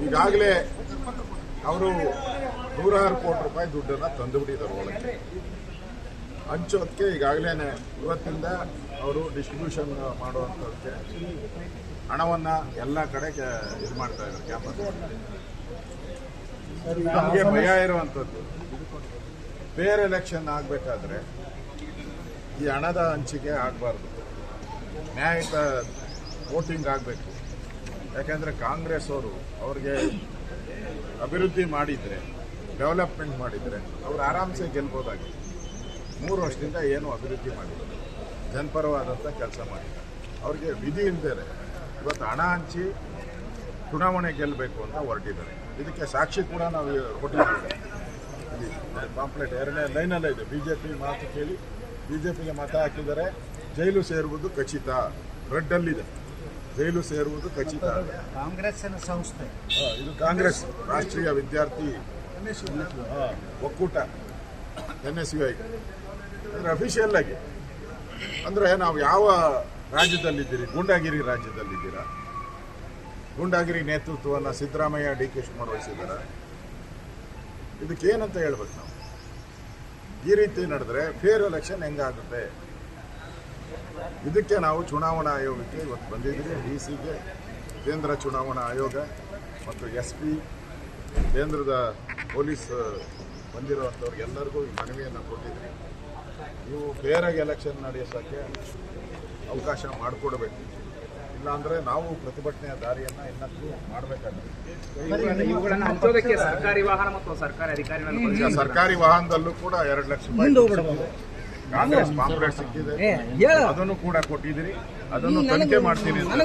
ಈಗಾಗಲೇ ಅವರು ನೂರಾರು ಕೋಟಿ ರೂಪಾಯಿ ದುಡ್ಡನ್ನು ತಂದುಬಿಟ್ಟಿದ್ದಾರೆ ಒಳಗೆ. ಹಂಚೋದಕ್ಕೆ ಈಗಾಗಲೇ ಇವತ್ತಿಂದ ಅವರು ಡಿಸ್ಟ್ರಿಬ್ಯೂಷನ್ ಮಾಡುವಂಥದ್ದಕ್ಕೆ ಹಣವನ್ನು ಎಲ್ಲ ಕಡೆ ಇದು ಮಾಡ್ತಾ ಇದ್ದಾರೆ. ಕ್ಯಾಂಪಸ್ ನಮಗೆ ಭಯ ಇರುವಂಥದ್ದು, ಬೇರೆ ಎಲೆಕ್ಷನ್ ಆಗಬೇಕಾದ್ರೆ ಈ ಹಣದ ಹಂಚಿಕೆ ಆಗಬಾರ್ದು, ನ್ಯಾಯಯುತ ವೋಟಿಂಗ್ ಆಗಬೇಕು. ಯಾಕೆಂದರೆ ಕಾಂಗ್ರೆಸ್ ಅವರು ಅವ್ರಿಗೆ ಅಭಿವೃದ್ಧಿ ಮಾಡಿದರೆ, ಡೆವಲಪ್ಮೆಂಟ್ ಮಾಡಿದರೆ ಅವರು ಆರಾಮ್ಸೆ ಗೆಲ್ಬೋದಾಗಿದೆ. 3 ವರ್ಷದಿಂದ ಏನು ಅಭಿವೃದ್ಧಿ ಮಾಡಿದ್ದಾರೆ, ಜನಪರವಾದಂಥ ಕೆಲಸ ಮಾಡಿದ್ದಾರೆ. ಅವ್ರಿಗೆ ವಿಧಿ ಇಲ್ಲದೆ ಇವತ್ತು ಹಣ ಹಂಚಿ ಚುನಾವಣೆ ಗೆಲ್ಲಬೇಕು ಅಂತ ಹೊರಟಿದ್ದಾರೆ. ಇದಕ್ಕೆ ಸಾಕ್ಷಿ ಕೂಡ ನಾವು ಕೊಟ್ಟಿದ್ದೇವೆ. ಇಲ್ಲಿ ಪಾಂಪ್ಲೆಟ್ 2ನೇ ಲೈನಲ್ಲೇ ಇದೆ. ಬಿಜೆಪಿ ಮಾತು ಕೇಳಿ ಬಿಜೆಪಿಗೆ ಮತ ಹಾಕಿದರೆ ಜೈಲು ಸೇರುವುದು ಖಚಿತ, ರೆಡ್ಡಲ್ಲಿದೆ. ಜೈಲು ಸೇರುವುದು ಖಚಿತ. ಕಾಂಗ್ರೆಸ್ಸಿನ ಸಂಸ್ಥೆ ಇದು ಕಾಂಗ್ರೆಸ್ ರಾಷ್ಟ್ರೀಯ ವಿದ್ಯಾರ್ಥಿ ಒಕ್ಕೂಟ NSUI. ಅಂದರೆ ಅಫಿಷಿಯಲ್ ಆಗಿ ಅಂದರೆ ನಾವು ಯಾವ ರಾಜ್ಯದಲ್ಲಿದ್ದೀರಿ? ಗೂಂಡಾಗಿರಿ ರಾಜ್ಯದಲ್ಲಿದ್ದೀರಾ? ಗೂಂಡಾಗಿರಿ ನೇತೃತ್ವವನ್ನು ಸಿದ್ದರಾಮಯ್ಯ DK ಶಿವಕುಮಾರ್ ವಹಿಸಿದ್ದಾರೆ. ಇದಕ್ಕೇನಂತ ಹೇಳ್ಬೇಕು ನಾವು? ಈ ರೀತಿ ನಡೆದ್ರೆ ಫೇರ್ ಎಲೆಕ್ಷನ್ ಹೆಂಗಾಗುತ್ತೆ? ಇದಕ್ಕೆ ನಾವು ಚುನಾವಣಾ ಆಯೋಗಕ್ಕೆ ಇವತ್ತು ಬಂದಿದ್ದೀವಿ. DCಗೆ, ಕೇಂದ್ರ ಚುನಾವಣಾ ಆಯೋಗ ಮತ್ತು SP, ಕೇಂದ್ರದ ಪೊಲೀಸ್ ಬಂದಿರುವಂಥವ್ರಿಗೆಲ್ಲರಿಗೂ ಈ ಮನವಿಯನ್ನು ಕೊಟ್ಟಿದ್ವಿ. ನೀವು ಫೇರಾಗಿ ಎಲೆಕ್ಷನ್ ನಡೆಸೋಕ್ಕೆ ಅವಕಾಶ ಮಾಡಿಕೊಡ್ಬೇಕು. ಇಲ್ಲಾಂದರೆ ನಾವು ಪ್ರತಿಭಟನೆಯ ದಾರಿಯನ್ನು ಇನ್ನಷ್ಟು ಮಾಡಬೇಕಾಗುತ್ತೆ. ಸರ್ಕಾರಿ ವಾಹನದಲ್ಲೂ ಕೂಡ 2 ಲಕ್ಷ ರೂಪಾಯಿ ಕಾಂಗ್ರೆಸ್ ಪಾಂಪ್ಲೆಟ್ ಸಿಕ್ಕಿದೆ, ಅದನ್ನು ಕೂಡ ಕೊಟ್ಟಿದ್ದೀರಿ. ಅದನ್ನು ತನಿಖೆ ಮಾಡ್ತೀನಿ ಅಂತ